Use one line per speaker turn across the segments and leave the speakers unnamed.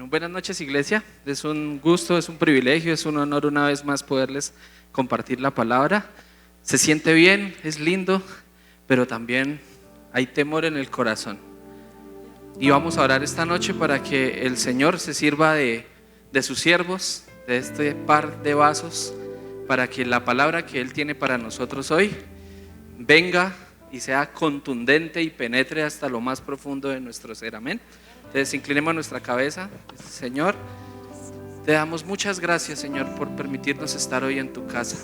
Bueno, buenas noches, iglesia. Es un gusto, es un privilegio, es un honor una vez más poderles compartir la palabra. Se siente bien, es lindo, pero también hay temor en el corazón. Y vamos a orar esta noche para que el Señor se sirva de sus siervos, de este par de vasos, para que la palabra que Él tiene para nosotros hoy venga y sea contundente y penetre hasta lo más profundo de nuestro ser. Amén. Entonces inclinemos nuestra cabeza. Señor, te damos muchas gracias, Señor, por permitirnos estar hoy en tu casa.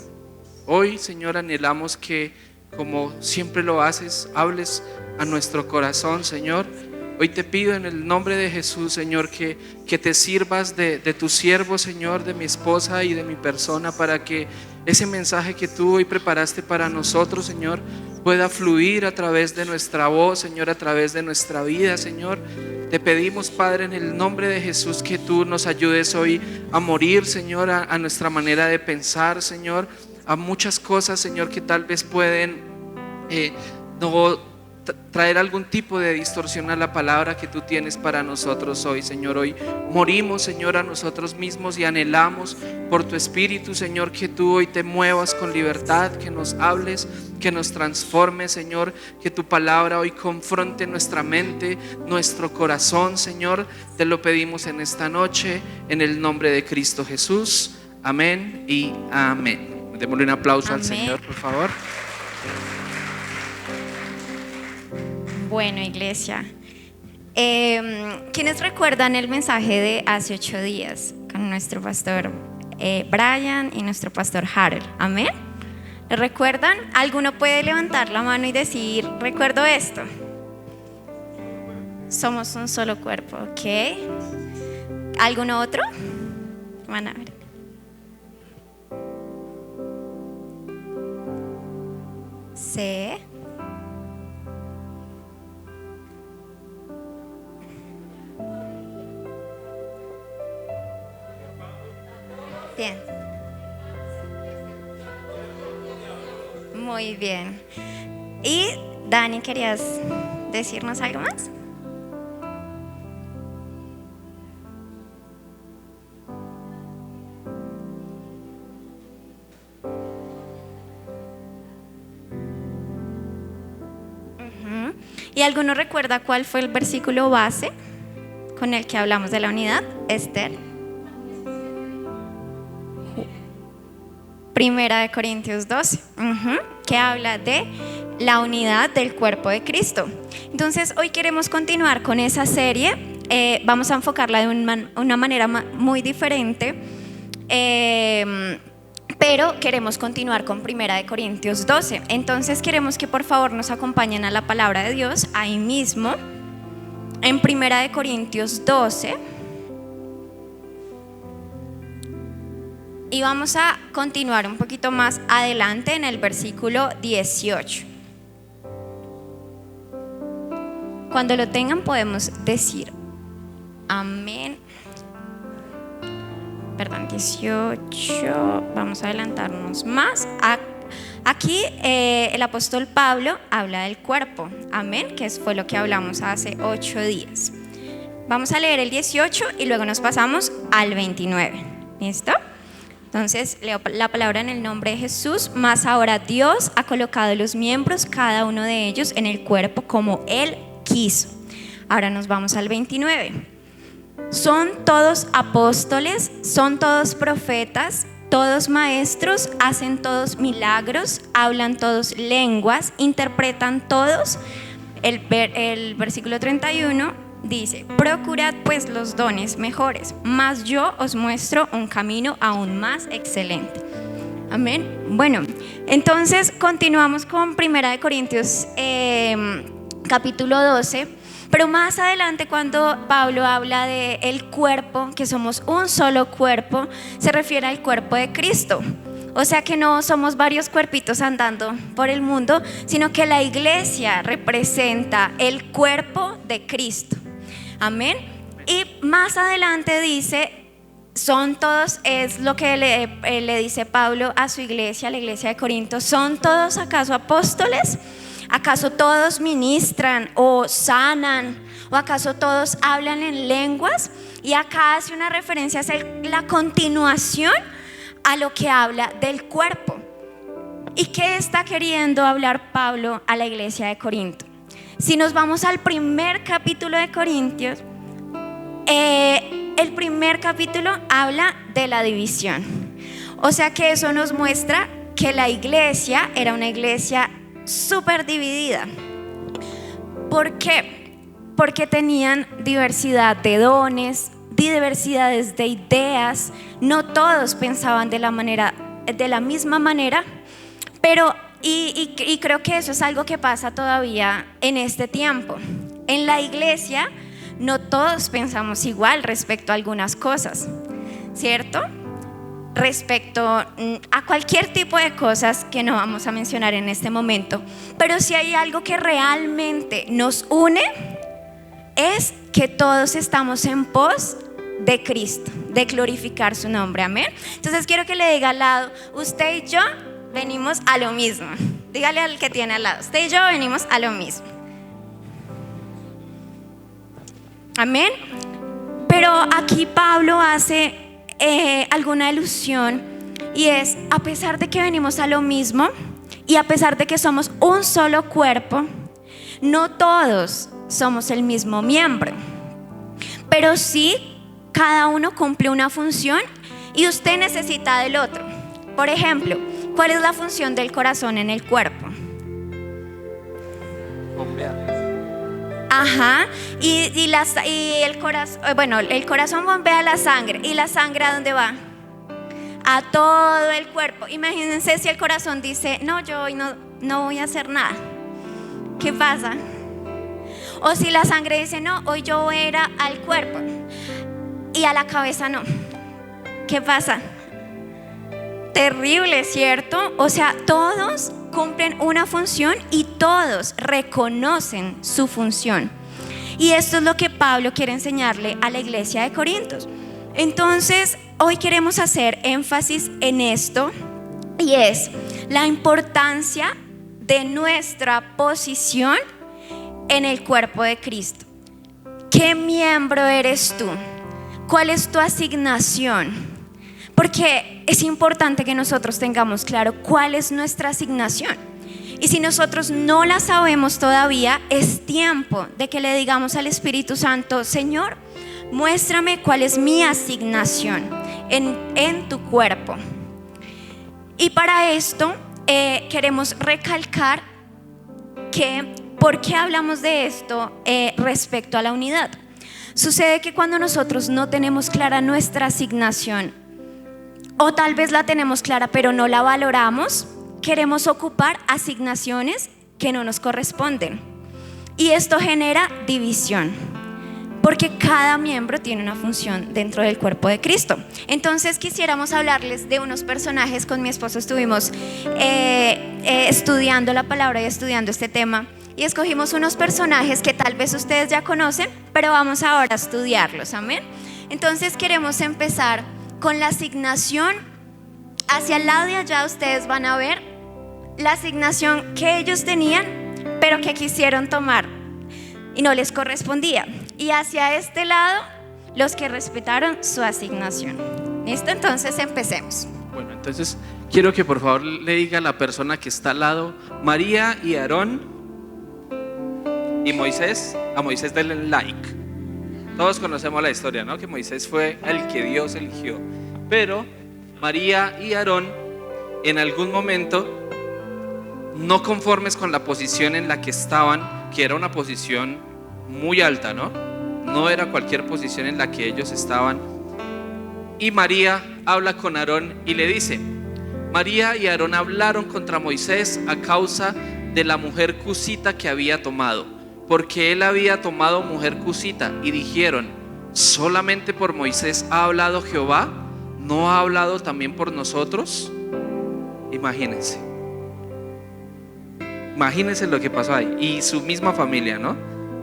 Hoy, Señor, anhelamos que, como siempre lo haces, hables a nuestro corazón, Señor. Hoy te pido en el nombre de Jesús, Señor, que te sirvas de tu siervo, Señor, de mi esposa y de mi persona, para que ese mensaje que tú hoy preparaste para nosotros, Señor, pueda fluir a través de nuestra voz, Señor, a través de nuestra vida, Señor. Te pedimos, Padre, en el nombre de Jesús, que tú nos ayudes hoy a morir, Señor, a nuestra manera de pensar, Señor, a muchas cosas, Señor, que tal vez pueden traer algún tipo de distorsión a la palabra que tú tienes para nosotros hoy, Señor. Hoy morimos, Señor, a nosotros mismos y anhelamos por tu Espíritu, Señor, que tú hoy te muevas con libertad, que nos hables, que nos transformes, Señor, que tu palabra hoy confronte nuestra mente, nuestro corazón, Señor. Te lo pedimos en esta noche, en el nombre de Cristo Jesús. Amén y amén. Démosle un aplauso al Señor, por favor.
Bueno, iglesia, ¿quiénes recuerdan el mensaje de hace 8 días con nuestro pastor Brian y nuestro pastor Harold? Amén. ¿Lo recuerdan? ¿Alguno puede levantar la mano y decir, recuerdo esto? Somos un solo cuerpo, ¿ok? ¿Alguno otro? Van a ver. Sí. Bien. Muy bien. Y Dani, ¿querías decirnos algo más? ¿Y alguno recuerda cuál fue el versículo base con el que hablamos de la unidad? Esther. Primera de Corintios 12, que habla de la unidad del cuerpo de Cristo. Entonces hoy queremos continuar con esa serie. Vamos a enfocarla de una manera muy diferente, pero queremos continuar con Primera de Corintios 12. Entonces queremos que por favor nos acompañen a la palabra de Dios ahí mismo en Primera de Corintios 12. Y vamos a continuar un poquito más adelante en el versículo 18. Cuando lo tengan podemos decir amén. Perdón, 18. Vamos a adelantarnos más. Aquí el apóstol Pablo habla del cuerpo. Amén, que fue lo que hablamos hace 8 días. Vamos a leer el 18 y luego nos pasamos al 29. ¿Listo? Entonces leo la palabra en el nombre de Jesús. Mas ahora Dios ha colocado los miembros, cada uno de ellos, en el cuerpo como Él quiso. Ahora nos vamos al 29. ¿Son todos apóstoles? ¿Son todos profetas? ¿Todos maestros? ¿Hacen todos milagros? ¿Hablan todos lenguas? ¿Interpretan todos? El versículo 31 dice: procurad pues los dones mejores, mas yo os muestro un camino aún más excelente. Amén. Bueno, entonces continuamos con Primera de Corintios capítulo 12, pero más adelante cuando Pablo habla de el cuerpo, que somos un solo cuerpo, se refiere al cuerpo de Cristo. O sea que no somos varios cuerpitos andando por el mundo, sino que la iglesia representa el cuerpo de Cristo. Amén. Y más adelante dice, son todos, es lo que le dice Pablo a su iglesia, a la iglesia de Corinto: ¿son todos acaso apóstoles? ¿Acaso todos ministran o sanan ¿O acaso todos hablan en lenguas? Y acá hace una referencia, hace la continuación a lo que habla del cuerpo. ¿Y qué está queriendo hablar Pablo a la iglesia de Corinto? Si nos vamos al primer capítulo de Corintios, el primer capítulo habla de la división. O sea que eso nos muestra que la iglesia era una iglesia súper dividida. ¿Por qué? Porque tenían diversidad de dones, diversidades de ideas. No todos pensaban de la misma manera, pero y creo que eso es algo que pasa todavía en este tiempo. En la iglesia no todos pensamos igual respecto a algunas cosas, ¿cierto? Respecto a cualquier tipo de cosas que no vamos a mencionar en este momento. Pero si hay algo que realmente nos une, es que todos estamos en pos de Cristo, de glorificar su nombre, amén. Entonces quiero que le diga al lado, usted y yo venimos a lo mismo. Dígale al que tiene al lado, usted y yo venimos a lo mismo, amén. Pero aquí Pablo hace alguna alusión, y es: a pesar de que venimos a lo mismo y a pesar de que somos un solo cuerpo, no todos somos el mismo miembro, pero sí cada uno cumple una función y usted necesita del otro. Por ejemplo, ¿cuál es la función del corazón en el cuerpo? Ajá, y el corazón, bueno, el corazón bombea la sangre. ¿Y la sangre a dónde va? A todo el cuerpo. Imagínense si el corazón dice: no, yo hoy no voy a hacer nada. ¿Qué pasa? O si la sangre dice: no, hoy yo voy a ir al cuerpo, y a la cabeza no. ¿Qué pasa? Terrible, ¿cierto? O sea, todos cumplen una función y todos reconocen su función. Y esto es lo que Pablo quiere enseñarle a la iglesia de Corintios. Entonces, hoy queremos hacer énfasis en esto, y es la importancia de nuestra posición en el cuerpo de Cristo. ¿Qué miembro eres tú? ¿Cuál es tu asignación? Porque es importante que nosotros tengamos claro cuál es nuestra asignación. Y si nosotros no la sabemos todavía, es tiempo de que le digamos al Espíritu Santo: Señor, muéstrame cuál es mi asignación en tu cuerpo. Y para esto queremos recalcar que ¿por qué hablamos de esto respecto a la unidad? Sucede que cuando nosotros no tenemos clara nuestra asignación, o tal vez la tenemos clara pero no la valoramos, queremos ocupar asignaciones que no nos corresponden, y esto genera división, porque cada miembro tiene una función dentro del cuerpo de Cristo. Entonces quisiéramos hablarles de unos personajes. Con mi esposo estuvimos estudiando la palabra y estudiando este tema, y escogimos unos personajes que tal vez ustedes ya conocen, pero vamos ahora a estudiarlos, amén. Entonces queremos empezar con la asignación. Hacia el lado de allá ustedes van a ver la asignación que ellos tenían, pero que quisieron tomar y no les correspondía. Y hacia este lado, los que respetaron su asignación. ¿Listo? Entonces empecemos.
Bueno, entonces quiero que por favor le diga a la persona que está al lado: María y Aarón y Moisés. A Moisés denle like. Todos conocemos la historia, ¿no? Que Moisés fue el que Dios eligió. Pero María y Aarón, en algún momento, no conformes con la posición en la que estaban, que era una posición muy alta, ¿no? No era cualquier posición en la que ellos estaban. Y María habla con Aarón y le dice: María y Aarón hablaron contra Moisés a causa de la mujer cusita que había tomado, porque él había tomado mujer cusita, y dijeron: ¿solamente por Moisés ha hablado Jehová? ¿No ha hablado también por nosotros? Imagínense lo que pasó ahí. Y su misma familia, ¿no?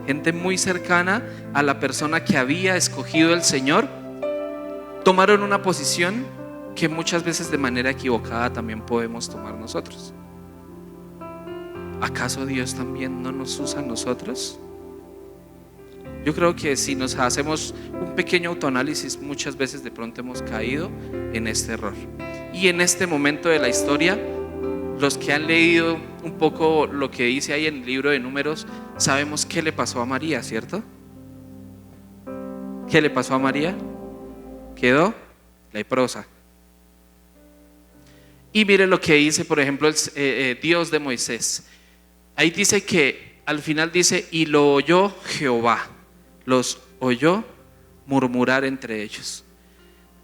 Gente muy cercana a la persona que había escogido el Señor, tomaron una posición que muchas veces de manera equivocada también podemos tomar nosotros. ¿Acaso Dios también no nos usa a nosotros? Yo creo que si nos hacemos un pequeño autoanálisis, muchas veces de pronto hemos caído en este error. Y en este momento de la historia, los que han leído un poco lo que dice ahí en el libro de Números, sabemos qué le pasó a María, ¿cierto? ¿Qué le pasó a María? Quedó leprosa. Y mire lo que dice, por ejemplo, el Dios de Moisés. Ahí dice que al final dice, y lo oyó Jehová, los oyó murmurar entre ellos.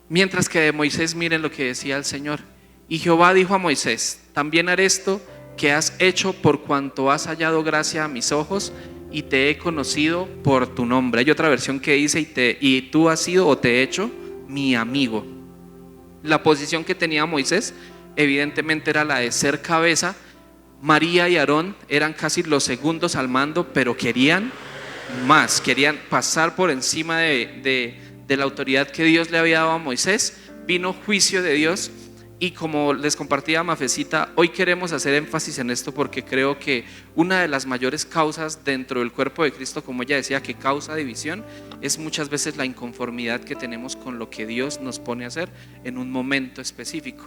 Mientras que de Moisés, miren lo que decía el Señor. Y Jehová dijo a Moisés, también haré esto que has hecho por cuanto has hallado gracia a mis ojos y te he conocido por tu nombre. Hay otra versión que dice, y tú has sido o te he hecho mi amigo. La posición que tenía Moisés evidentemente era la de ser cabeza. María y Aarón eran casi los segundos al mando, pero querían más, querían pasar por encima de la autoridad que Dios le había dado a Moisés. Vino juicio de Dios. Y como les compartía Mafecita, hoy queremos hacer énfasis en esto porque creo que una de las mayores causas dentro del cuerpo de Cristo, como ella decía, que causa división, es muchas veces la inconformidad que tenemos con lo que Dios nos pone a hacer en un momento específico.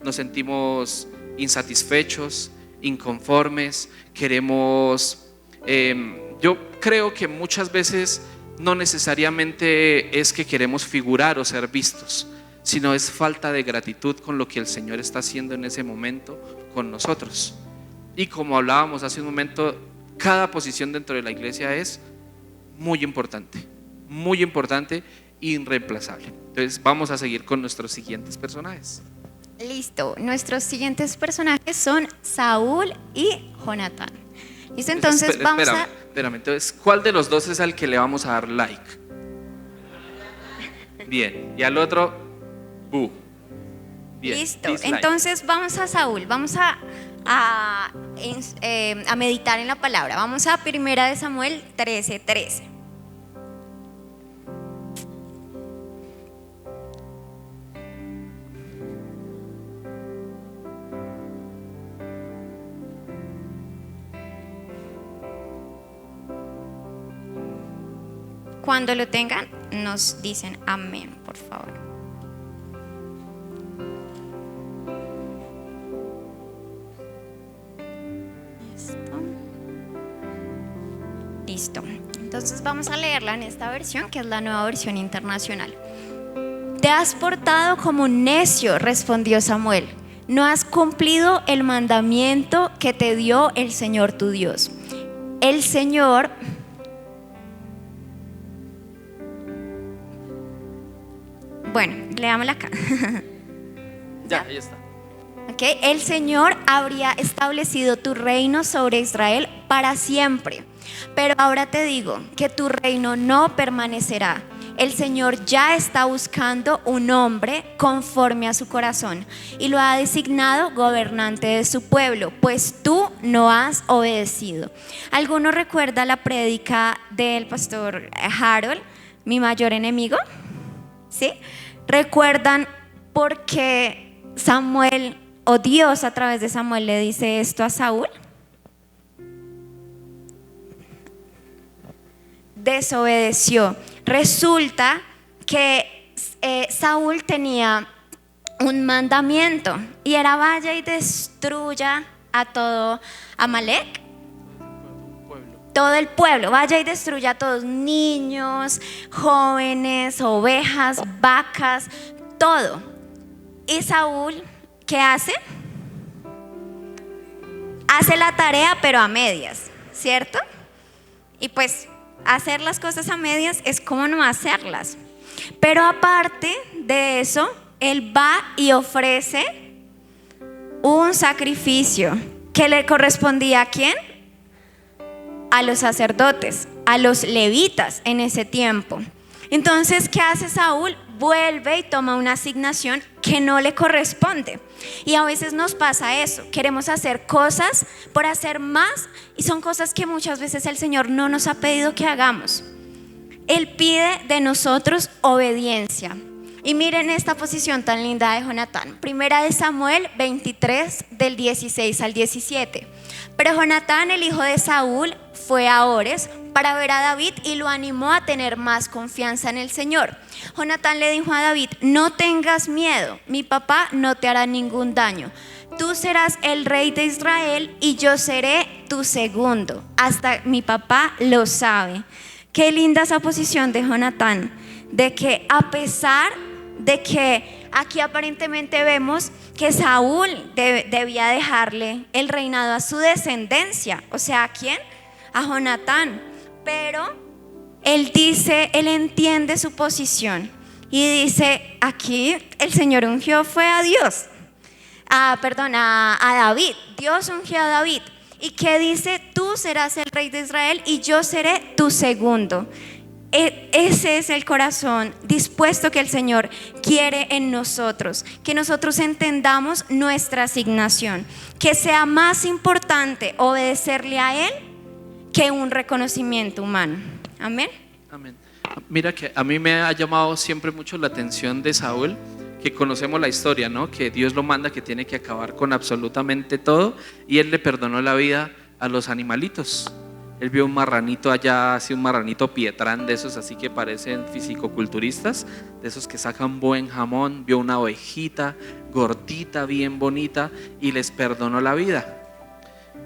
Nos sentimos insatisfechos, inconformes, queremos... yo creo que muchas veces no necesariamente es que queremos figurar o ser vistos, sino es falta de gratitud con lo que el Señor está haciendo en ese momento con nosotros. Y como hablábamos hace un momento, cada posición dentro de la iglesia es muy importante, irreemplazable. Entonces vamos a seguir con nuestros siguientes personajes.
Listo, nuestros siguientes personajes son Saúl y Jonatán. Listo, entonces
Espérame, entonces, ¿cuál de los dos es al que le vamos a dar like? Bien, y al otro... Bien,
listo,
dislike.
entonces vamos a Saúl, vamos a meditar en la palabra. Vamos a 1 de Samuel 13:13. Cuando lo tengan, nos dicen amén, por favor. Listo. Entonces vamos a leerla en esta versión, que es la nueva versión internacional. Te has portado como un necio, respondió Samuel. No has cumplido el mandamiento que te dio el Señor tu Dios. El Señor... Bueno, leámosla acá.
Ya, ahí está.
Okay. El Señor habría establecido tu reino sobre Israel para siempre. Pero ahora te digo que tu reino no permanecerá. El Señor ya está buscando un hombre conforme a su corazón y lo ha designado gobernante de su pueblo, pues tú no has obedecido. ¿Alguno recuerda la prédica del pastor Harold, mi mayor enemigo? ¿Sí? ¿Recuerdan por qué Samuel o Dios a través de Samuel le dice esto a Saúl? Desobedeció. Resulta que Saúl tenía un mandamiento y era vaya y destruya a todo Amalek, todo el pueblo, vaya y destruya a todos, niños, jóvenes, ovejas, vacas, todo. Y Saúl, ¿qué hace? Hace la tarea pero a medias, ¿cierto? Y pues hacer las cosas a medias es como no hacerlas. Pero aparte de eso, él va y ofrece un sacrificio que le correspondía ¿a quién? A los sacerdotes, a los levitas en ese tiempo. Entonces, ¿qué hace Saúl? Vuelve y toma una asignación que no le corresponde. Y a veces nos pasa eso, queremos hacer cosas por hacer más y son cosas que muchas veces el Señor no nos ha pedido que hagamos. Él pide de nosotros obediencia. Y miren esta posición tan linda de Jonatán. 1 de Samuel 23 del 16 al 17. Pero Jonatán, el hijo de Saúl, fue a Ores para ver a David y lo animó a tener más confianza en el Señor. Jonatán le dijo a David: no tengas miedo, mi papá no te hará ningún daño. Tú serás el rey de Israel y yo seré tu segundo. Hasta mi papá lo sabe. Qué linda esa posición de Jonatán, de que a pesar de que aquí aparentemente vemos que Saúl debía dejarle el reinado a su descendencia, o sea, ¿a quién? A Jonatán. Pero él dice, él entiende su posición y dice: aquí el Señor ungió fue a Dios, a David. Dios ungió a David. ¿Y qué dice? Tú serás el rey de Israel y yo seré tu segundo. Ese es el corazón dispuesto que el Señor quiere en nosotros, que nosotros entendamos nuestra asignación, que sea más importante obedecerle a Él que un reconocimiento humano. Amén.
Amén. Mira que a mí me ha llamado siempre mucho la atención de Saúl, que conocemos la historia, ¿no? Que Dios lo manda, que tiene que acabar con absolutamente todo, y él le perdonó la vida a los animalitos. Él vio un marranito allá, así un marranito pietrán de esos así que parecen fisicoculturistas, de esos que sacan buen jamón. Vio una ovejita gordita, bien bonita, y les perdonó la vida.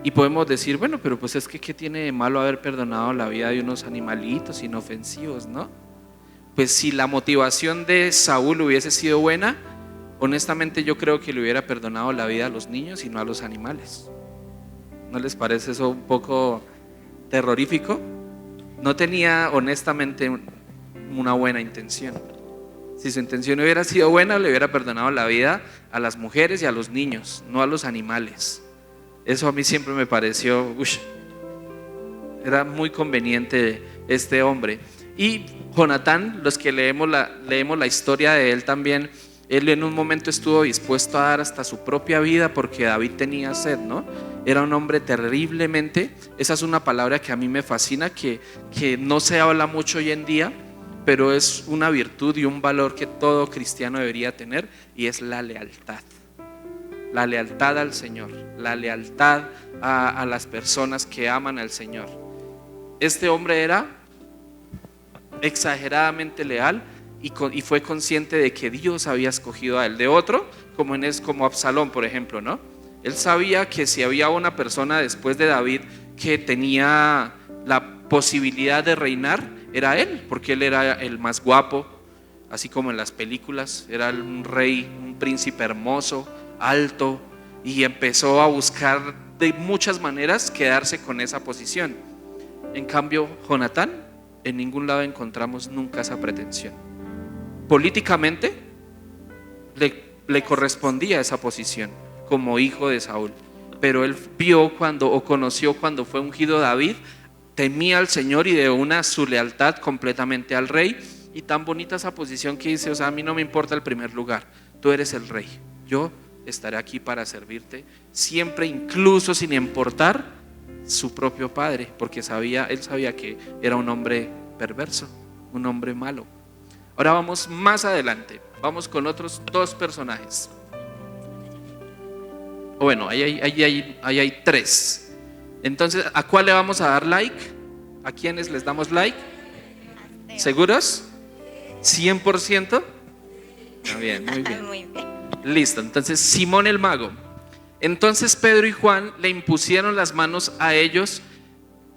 Y podemos decir, bueno, pero pues es que ¿qué tiene de malo haber perdonado la vida de unos animalitos inofensivos, no? Pues si la motivación de Saúl hubiese sido buena, honestamente yo creo que le hubiera perdonado la vida a los niños y no a los animales. ¿No les parece eso un poco terrorífico? No tenía honestamente una buena intención. Si su intención hubiera sido buena, le hubiera perdonado la vida a las mujeres y a los niños, no a los animales. Eso a mí siempre me pareció, era muy conveniente este hombre. Y Jonatán, los que leemos la historia de él también, él en un momento estuvo dispuesto a dar hasta su propia vida porque David tenía sed, ¿no? Era un hombre terriblemente, esa es una palabra que a mí me fascina, que no se habla mucho hoy en día, pero es una virtud y un valor que todo cristiano debería tener, y es la lealtad. La lealtad al Señor, la lealtad a las personas que aman al Señor. Este hombre era exageradamente leal y fue consciente de que Dios había escogido a él. De otro, como Absalón, por ejemplo, ¿no? Él sabía que si había una persona después de David que tenía la posibilidad de reinar, era él, porque él era el más guapo, así como en las películas. Era un rey, un príncipe hermoso, alto, y empezó a buscar de muchas maneras quedarse con esa posición. En cambio, Jonatán, en ningún lado encontramos nunca esa pretensión. Políticamente le correspondía esa posición como hijo de Saúl, pero él conoció cuando fue ungido David, temía al Señor y de su lealtad completamente al rey. Y tan bonita esa posición que dice, o sea, a mí no me importa el primer lugar, tú eres el rey, yo estaré aquí para servirte siempre, incluso sin importar su propio padre, porque él sabía que era un hombre perverso, un hombre malo. Ahora vamos más adelante, vamos con otros dos personajes. O bueno, ahí hay tres. Entonces, ¿a cuál le vamos a dar like? ¿A quiénes les damos like? ¿Seguros? ¿100%? Muy bien, muy bien.
Muy bien.
Listo, entonces Simón el mago. Entonces Pedro y Juan le impusieron las manos a ellos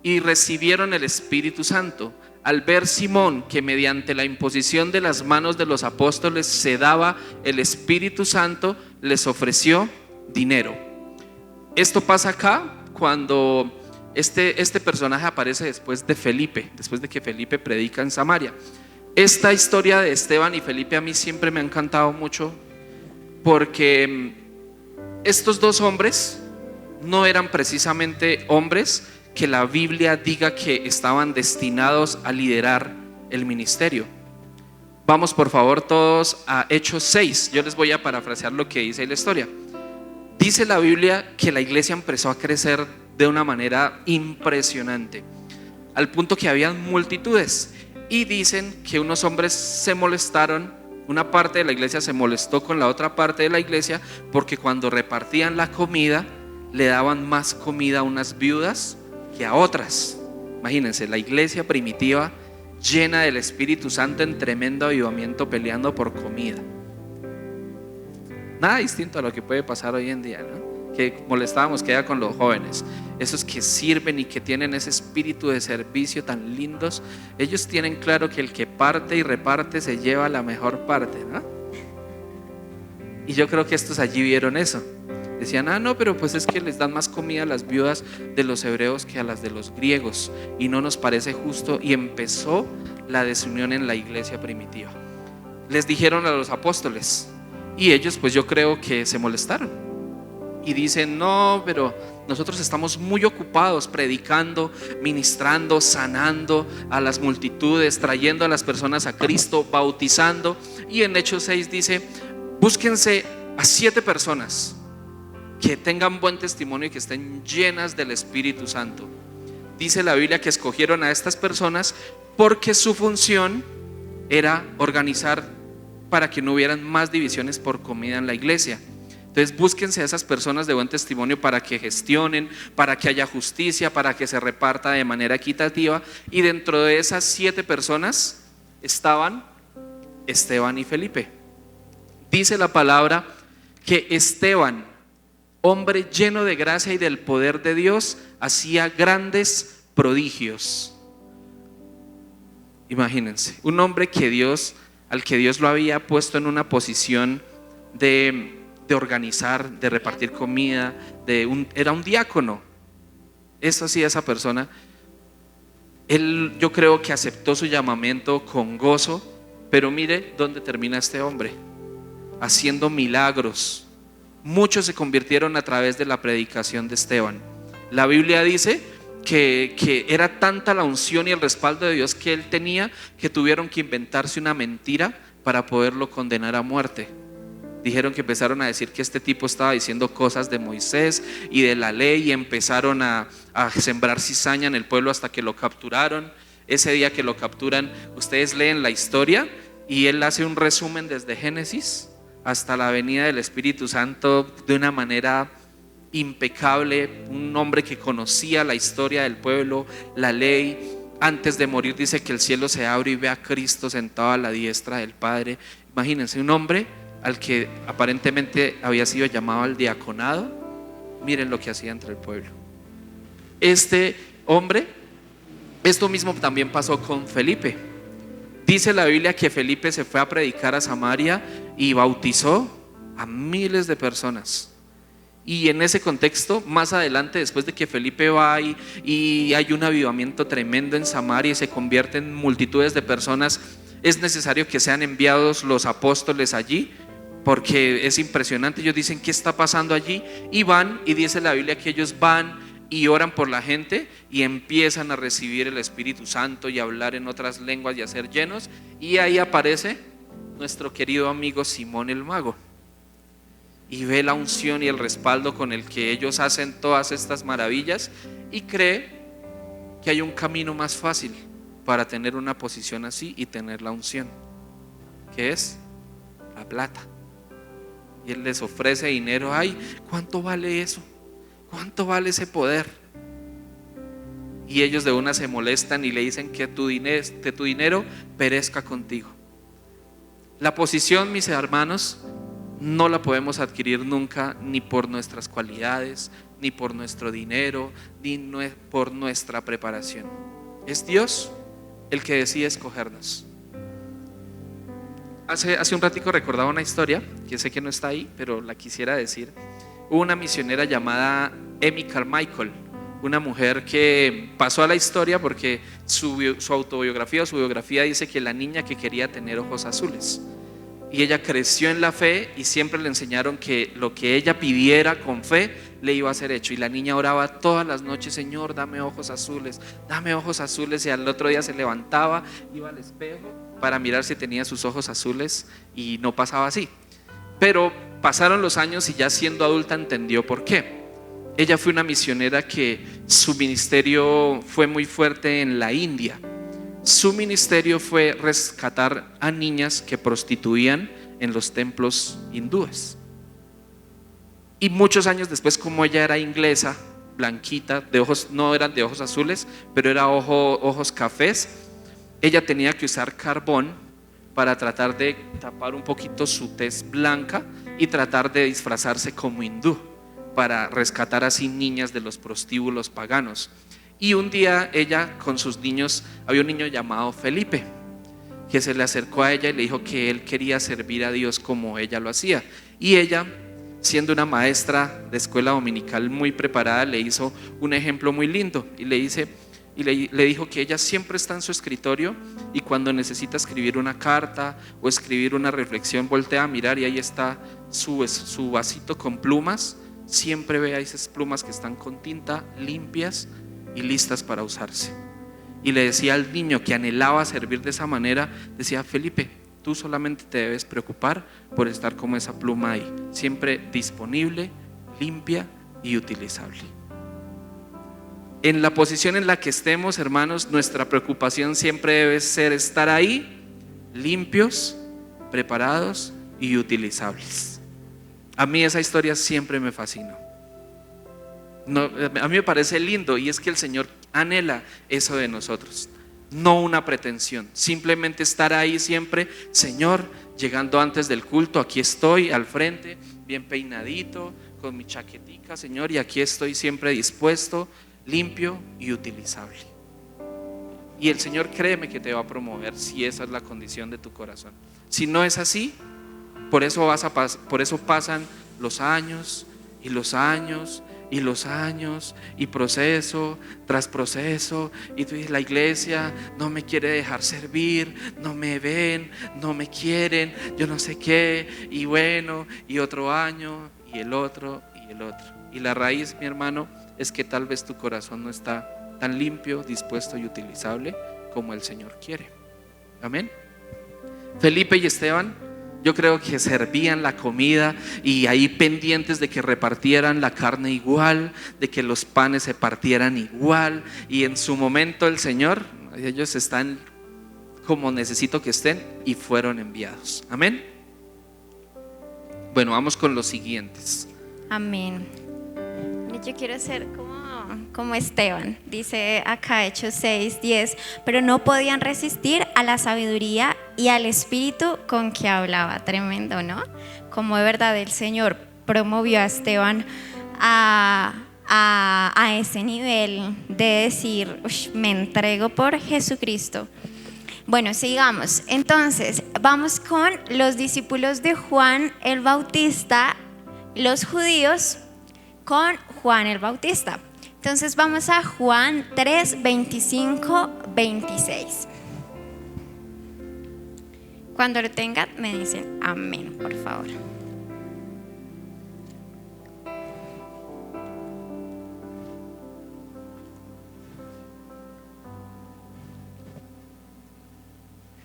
y recibieron el Espíritu Santo. Al ver Simón que mediante la imposición de las manos de los apóstoles se daba el Espíritu Santo, les ofreció dinero. Esto pasa acá cuando este personaje aparece después de Felipe, después de que Felipe predica en Samaria. Esta historia de Esteban y Felipe a mí siempre me ha encantado mucho, porque estos dos hombres no eran precisamente hombres que la Biblia diga que estaban destinados a liderar el ministerio. Vamos por favor todos a Hechos 6. Yo les voy a parafrasear lo que dice la historia. Dice la Biblia que la iglesia empezó a crecer de una manera impresionante, al punto que habían multitudes, y dicen que unos hombres se molestaron. Una parte de la iglesia se molestó con la otra parte de la iglesia porque cuando repartían la comida le daban más comida a unas viudas que a otras. Imagínense, la iglesia primitiva llena del Espíritu Santo en tremendo avivamiento peleando por comida. Nada distinto a lo que puede pasar hoy en día, ¿no? Que molestábamos que era con los jóvenes, esos que sirven y que tienen ese espíritu de servicio tan lindos. Ellos tienen claro que el que parte y reparte se lleva la mejor parte, ¿no? Y yo creo que estos allí vieron eso. Decían, no, pero pues es que les dan más comida a las viudas de los hebreos que a las de los griegos, y no nos parece justo. Y empezó la desunión en la iglesia primitiva. Les dijeron a los apóstoles, y ellos pues yo creo que se molestaron y dicen, no, pero nosotros estamos muy ocupados predicando, ministrando, sanando a las multitudes, trayendo a las personas a Cristo, bautizando. Y en Hechos 6 dice, búsquense a 7 personas que tengan buen testimonio y que estén llenas del Espíritu Santo. Dice la Biblia que escogieron a estas personas porque su función era organizar para que no hubieran más divisiones por comida en la iglesia. Entonces búsquense a esas personas de buen testimonio para que gestionen, para que haya justicia, para que se reparta de manera equitativa. Y dentro de esas 7 personas estaban Esteban y Felipe. Dice la palabra que Esteban, hombre lleno de gracia y del poder de Dios, hacía grandes prodigios. Imagínense, un hombre al que Dios lo había puesto en una posición de organizar, de repartir comida, era un diácono. Eso hacía esa persona. Él, yo creo que aceptó su llamamiento con gozo, pero mire dónde termina este hombre, haciendo milagros. Muchos se convirtieron a través de la predicación de Esteban. La Biblia dice que era tanta la unción y el respaldo de Dios que él tenía, que tuvieron que inventarse una mentira para poderlo condenar a muerte. Dijeron que empezaron a decir que este tipo estaba diciendo cosas de Moisés y de la ley, y empezaron a sembrar cizaña en el pueblo hasta que lo capturaron. Ese día que lo capturan, ustedes leen la historia y él hace un resumen desde Génesis hasta la venida del Espíritu Santo de una manera impecable. Un hombre que conocía la historia del pueblo, la ley. Antes de morir dice que el cielo se abre y ve a Cristo sentado a la diestra del Padre. Imagínense, un hombre al que aparentemente había sido llamado al diaconado. Miren lo que hacía entre el pueblo este hombre. Esto mismo también pasó con Felipe. Dice la Biblia que Felipe se fue a predicar a Samaria y bautizó a miles de personas. Y en ese contexto, más adelante, después de que Felipe va y hay un avivamiento tremendo en Samaria y se convierten multitudes de personas, es necesario que sean enviados los apóstoles allí, porque es impresionante. Ellos dicen, ¿qué está pasando allí? Y van, y dice la Biblia que ellos van y oran por la gente y empiezan a recibir el Espíritu Santo y a hablar en otras lenguas y a ser llenos. Y ahí aparece nuestro querido amigo Simón el Mago y ve la unción y el respaldo con el que ellos hacen todas estas maravillas, y cree que hay un camino más fácil para tener una posición así y tener la unción, que es la plata. Y él les ofrece dinero. Ay, ¿cuánto vale eso? ¿Cuánto vale ese poder? Y ellos de una se molestan y le dicen que tu dinero perezca contigo. La posición, mis hermanos, no la podemos adquirir nunca, ni por nuestras cualidades, ni por nuestro dinero, ni por nuestra preparación. Es Dios el que decide escogernos. Hace un ratico recordaba una historia que sé que no está ahí, pero la quisiera decir. Hubo una misionera llamada Amy Carmichael, una mujer que pasó a la historia porque su autobiografía o su biografía dice que la niña que quería tener ojos azules. Y ella creció en la fe y siempre le enseñaron que lo que ella pidiera con fe le iba a ser hecho. Y la niña oraba todas las noches, Señor, dame ojos azules, dame ojos azules. Y al otro día se levantaba, iba al espejo para mirar si tenía sus ojos azules y no pasaba así. Pero pasaron los años y ya siendo adulta entendió por qué. Ella fue una misionera que su ministerio fue muy fuerte en la India. Su ministerio fue rescatar a niñas que prostituían en los templos hindúes. Y muchos años después, como ella era inglesa, blanquita, de ojos, no eran de ojos azules, pero era ojos cafés. Ella tenía que usar carbón para tratar de tapar un poquito su tez blanca y tratar de disfrazarse como hindú, para rescatar así niñas de los prostíbulos paganos. Y un día ella con sus niños, había un niño llamado Felipe, que se le acercó a ella y le dijo que él quería servir a Dios como ella lo hacía. Y ella, siendo una maestra de escuela dominical muy preparada, le hizo un ejemplo muy lindo y le dijo que ella siempre está en su escritorio, y cuando necesita escribir una carta o escribir una reflexión, voltea a mirar y ahí está su vasito con plumas. Siempre vea esas plumas que están con tinta, limpias y listas para usarse. Y le decía al niño que anhelaba servir de esa manera, decía: Felipe, tú solamente te debes preocupar por estar como esa pluma ahí, siempre disponible, limpia y utilizable. En la posición en la que estemos, hermanos, nuestra preocupación siempre debe ser estar ahí, limpios, preparados y utilizables. A mí esa historia siempre me fascinó. No, a mí me parece lindo, y es que el Señor anhela eso de nosotros, no una pretensión, simplemente estar ahí siempre. Señor, llegando antes del culto, aquí estoy al frente, bien peinadito, con mi chaquetica, Señor, y aquí estoy siempre dispuesto, limpio y utilizable. Y el Señor, créeme, que te va a promover si esa es la condición de tu corazón. Si no es así, por eso pasan los años y los años y los años, y proceso tras proceso, y tú dices: la iglesia no me quiere dejar servir, no me ven, no me quieren, yo no sé qué, y bueno, y otro año, y el otro, y el otro. Y la raíz, mi hermano, es que tal vez tu corazón no está tan limpio, dispuesto y utilizable como el Señor quiere. Amén. Felipe y Esteban, yo creo que servían la comida y ahí pendientes de que repartieran la carne igual, de que los panes se partieran igual, y en su momento el Señor, ellos están como necesito que estén, y fueron enviados. Amén. Bueno, vamos con los siguientes.
Amén. Yo quiero ser como Esteban. Dice acá Hechos 6:10: pero no podían resistir a la sabiduría y al espíritu con que hablaba. Tremendo, ¿no? Como de verdad el Señor promovió a Esteban a ese nivel de decir: me entrego por Jesucristo. Bueno, sigamos. Entonces, vamos con los discípulos de Juan el Bautista, los judíos con Juan el Bautista. Entonces vamos a Juan 3:25-26. Cuando lo tengan me dicen amén, por favor.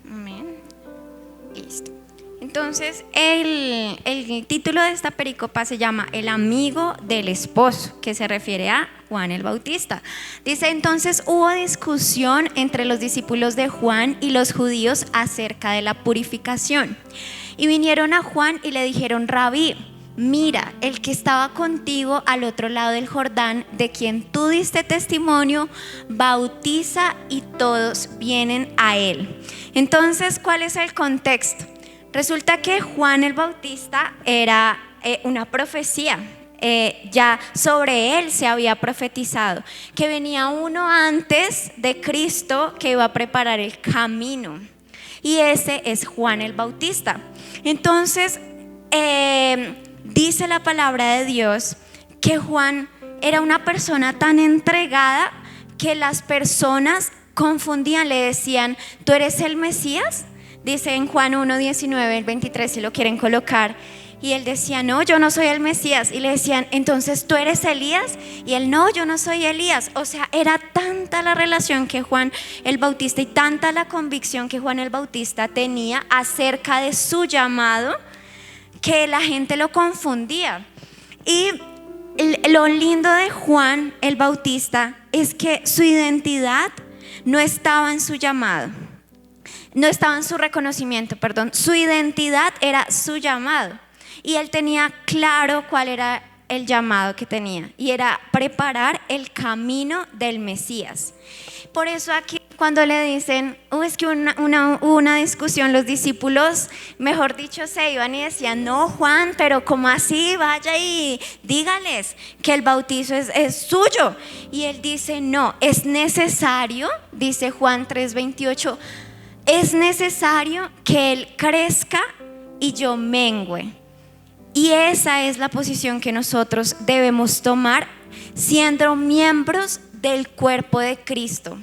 Amén. Listo. Entonces el título de esta pericopa se llama El amigo del esposo, que se refiere a Juan el Bautista. Dice: entonces hubo discusión entre los discípulos de Juan y los judíos acerca de la purificación. Y vinieron a Juan y le dijeron: Rabí, mira, el que estaba contigo al otro lado del Jordán, de quien tú diste testimonio, bautiza y todos vienen a él. Entonces, ¿cuál es el contexto? Resulta que Juan el Bautista era una profecía. Ya sobre él se había profetizado que venía uno antes de Cristo que iba a preparar el camino, y ese es Juan el Bautista. Entonces dice la palabra de Dios que Juan era una persona tan entregada que las personas confundían, le decían: ¿tú eres el Mesías? Dice en Juan 1:19, el 23, si lo quieren colocar. Y él decía: no, yo no soy el Mesías. Y le decían: entonces ¿tú eres Elías? Y él: no, yo no soy Elías. O sea, era tanta la relación que Juan el Bautista y tanta la convicción que Juan el Bautista tenía acerca de su llamado, que la gente lo confundía. Y lo lindo de Juan el Bautista es que su identidad no estaba en su llamado, no estaba en su reconocimiento, perdón. Su identidad era su llamado, y él tenía claro cuál era el llamado que tenía y era preparar el camino del Mesías. Por eso aquí cuando le dicen, es que hubo una discusión, los discípulos, mejor dicho, se iban y decían, no Juan, pero ¿cómo así? Vaya y dígales que el bautizo es suyo. Y él dice, no, es necesario, dice Juan 3:28, es necesario que él crezca y yo mengüe. Y esa es la posición que nosotros debemos tomar siendo miembros del cuerpo de Cristo.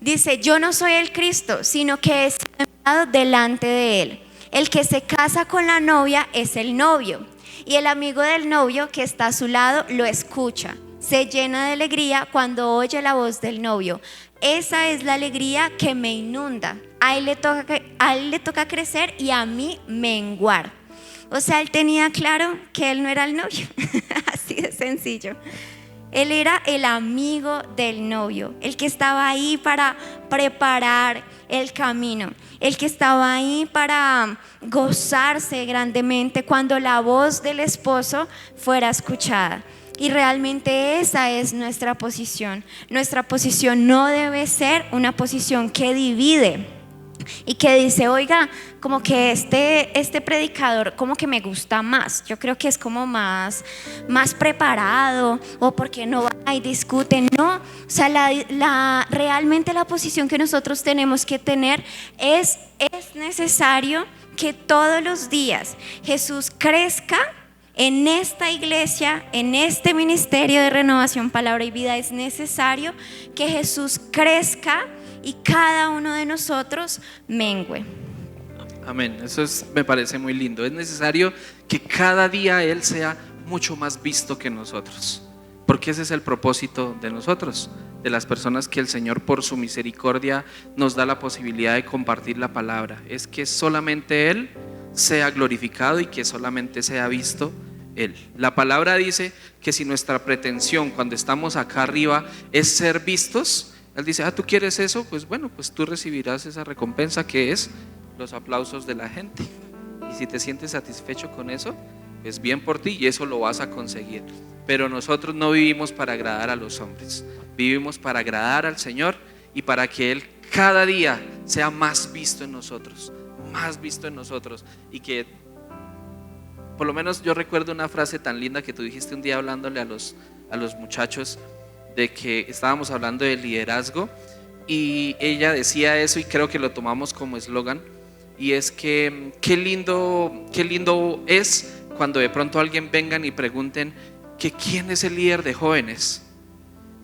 Dice, yo no soy el Cristo, sino que he sido enviado delante de él. El que se casa con la novia es el novio, y el amigo del novio que está a su lado lo escucha. Se llena de alegría cuando oye la voz del novio. Esa es la alegría que me inunda. A él le toca crecer y a mí menguar. O sea, él tenía claro que él no era el novio. Así de sencillo. Él era el amigo del novio, el que estaba ahí para preparar el camino, el que estaba ahí para gozarse grandemente cuando la voz del esposo fuera escuchada. Y realmente esa es nuestra posición. Nuestra posición no debe ser una posición que divide y que dice, oiga, como que este predicador como que me gusta más, yo creo que es como más preparado, o porque no va y discute. No, o sea, realmente la posición que nosotros tenemos que tener es necesario que todos los días Jesús crezca en esta iglesia, en este ministerio de Renovación Palabra y Vida. Es necesario que Jesús crezca y cada uno de nosotros mengüe.
Amén, me parece muy lindo. Es necesario que cada día Él sea mucho más visto que nosotros, porque ese es el propósito de nosotros, de las personas que el Señor por su misericordia nos da la posibilidad de compartir la palabra. Es que solamente Él sea glorificado y que solamente sea visto Él. La palabra dice que si nuestra pretensión cuando estamos acá arriba es ser vistos, Él dice, ¿tú quieres eso? Pues bueno, pues tú recibirás esa recompensa que es los aplausos de la gente. Y si te sientes satisfecho con eso, pues bien por ti y eso lo vas a conseguir. Pero nosotros no vivimos para agradar a los hombres, vivimos para agradar al Señor y para que Él cada día sea más visto en nosotros, más visto en nosotros. Y que por lo menos yo recuerdo una frase tan linda que tú dijiste un día hablándole a los muchachos, de que estábamos hablando de liderazgo y ella decía eso y creo que lo tomamos como eslogan, y es que qué lindo es cuando de pronto alguien vengan y pregunten que quién es el líder de jóvenes,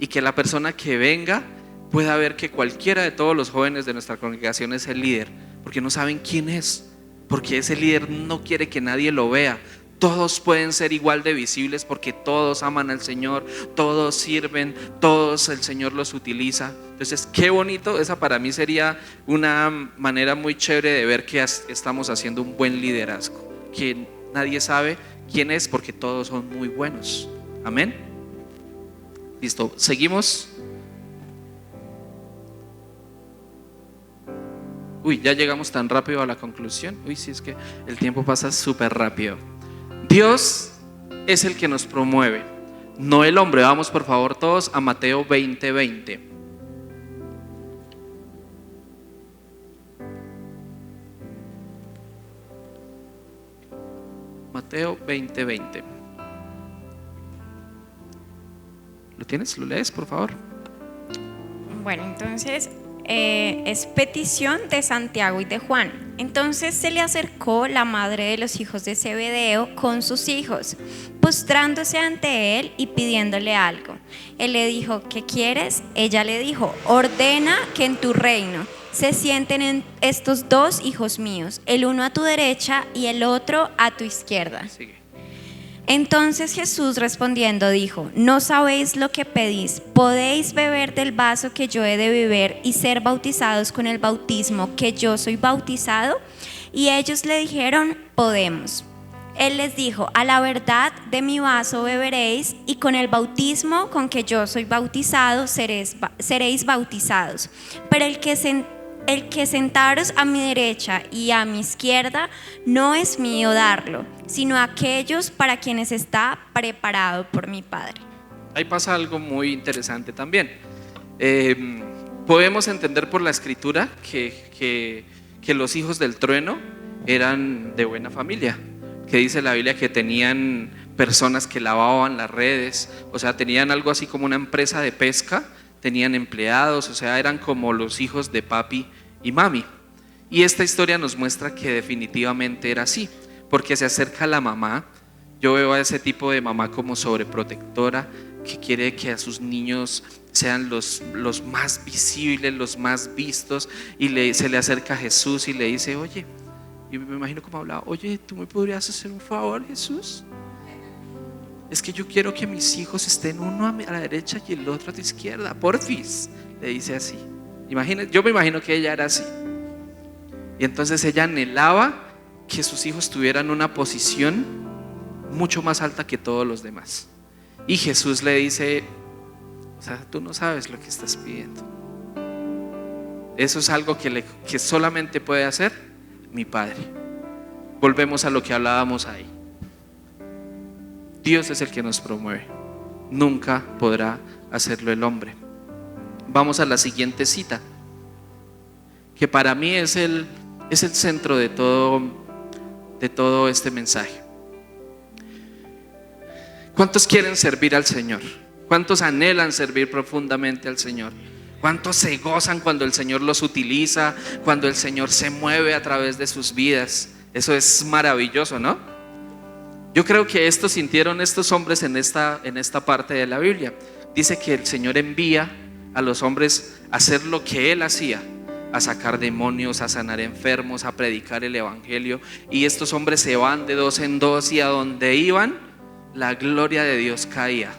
y que la persona que venga pueda ver que cualquiera de todos los jóvenes de nuestra congregación es el líder, porque no saben quién es, porque ese líder no quiere que nadie lo vea. Todos pueden ser igual de visibles porque todos aman al Señor, todos sirven, todos el Señor los utiliza. Entonces, qué bonito, esa para mí sería una manera muy chévere de ver que estamos haciendo un buen liderazgo, que nadie sabe quién es porque todos son muy buenos. Amén. Listo, seguimos. Ya llegamos tan rápido a la conclusión. Sí, es que el tiempo pasa súper rápido. Dios es el que nos promueve, no el hombre. Vamos por favor todos a Mateo 20:20. Mateo 20:20. ¿Lo tienes? ¿Lo lees, por favor?
Bueno, entonces es petición de Santiago y de Juan. Entonces se le acercó la madre de los hijos de Zebedeo con sus hijos, postrándose ante él y pidiéndole algo. Él le dijo, ¿qué quieres? Ella le dijo, ordena que en tu reino se sienten estos dos hijos míos, el uno a tu derecha y el otro a tu izquierda.
Sigue.
Entonces Jesús respondiendo dijo, no sabéis lo que pedís. ¿Podéis beber del vaso que yo he de beber y ser bautizados con el bautismo que yo soy bautizado? Y ellos le dijeron, podemos. Él les dijo, a la verdad de mi vaso beberéis, y con el bautismo con que yo soy bautizado seréis bautizados. Pero el el que sentaros a mi derecha y a mi izquierda no es mío darlo, sino a aquellos para quienes está preparado por mi Padre.
Ahí pasa algo muy interesante también. Podemos entender por la escritura que los hijos del trueno eran de buena familia, que dice la Biblia que tenían personas que lavaban las redes, o sea, tenían algo así como una empresa de pesca, tenían empleados, o sea, eran como los hijos de papi y mami. Y esta historia nos muestra que definitivamente era así, porque se acerca la mamá. Yo veo a ese tipo de mamá como sobreprotectora, que quiere que a sus niños sean los más visibles, los más vistos, y se le acerca a Jesús y le dice, oye, y me imagino cómo hablaba, oye, ¿tú me podrías hacer un favor, Jesús? Es que yo quiero que mis hijos estén uno a la derecha y el otro a la izquierda, porfis, le dice así. Yo me imagino que ella era así. Y entonces ella anhelaba que sus hijos tuvieran una posición mucho más alta que todos los demás. Y Jesús le dice, o sea, tú no sabes lo que estás pidiendo. Eso es algo que solamente puede hacer mi Padre. Volvemos a lo que hablábamos ahí. Dios es el que nos promueve. Nunca podrá hacerlo el hombre. Vamos a la siguiente cita, que para mí es el centro de todo este mensaje. ¿Cuántos quieren servir al Señor? ¿Cuántos anhelan servir profundamente al Señor? ¿Cuántos se gozan cuando el Señor los utiliza, cuando el Señor se mueve a través de sus vidas? Eso es maravilloso, ¿no? Yo creo que esto sintieron estos hombres en esta parte de la Biblia. Dice que el Señor envía a los hombres a hacer lo que Él hacía, a sacar demonios, a sanar enfermos, a predicar el evangelio. Y estos hombres se van de dos en dos, y a donde iban, la gloria de Dios caía.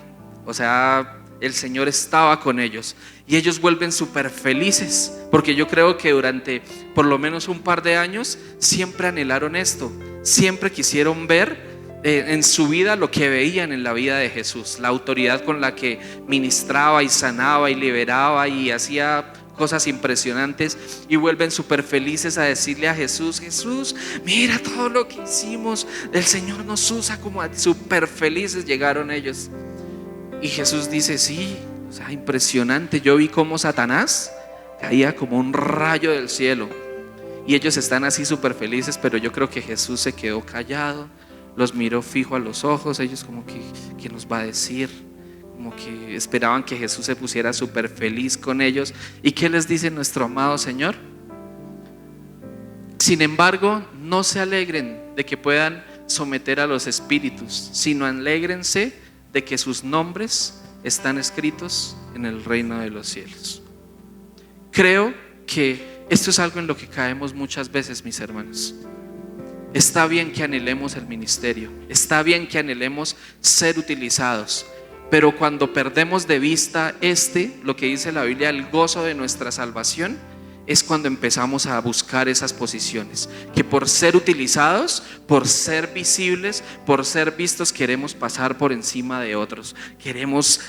O sea, el Señor estaba con ellos, y ellos vuelven súper felices, porque yo creo que durante por lo menos un par de años siempre anhelaron esto, siempre quisieron ver en su vida lo que veían en la vida de Jesús, la autoridad con la que ministraba y sanaba y liberaba y hacía cosas impresionantes, y vuelven súper felices a decirle a Jesús, Jesús, mira todo lo que hicimos, el Señor nos usa como súper felices llegaron ellos. Y Jesús dice, sí, o sea, impresionante, yo vi cómo Satanás caía como un rayo del cielo, y ellos están así súper felices, pero yo creo que Jesús se quedó callado, los miró fijo a los ojos, ellos como que, ¿qué nos va a decir? Como que esperaban que Jesús se pusiera súper feliz con ellos. ¿Y qué les dice nuestro amado Señor? Sin embargo, no se alegren de que puedan someter a los espíritus, sino alégrense de que sus nombres están escritos en el reino de los cielos. Creo que esto es algo en lo que caemos muchas veces, mis hermanos. Está bien que anhelemos el ministerio, está bien que anhelemos ser utilizados, pero cuando perdemos de vista lo que dice la Biblia, el gozo de nuestra salvación, es cuando empezamos a buscar esas posiciones, que por ser utilizados, por ser visibles, por ser vistos, queremos pasar por encima de otros. Queremos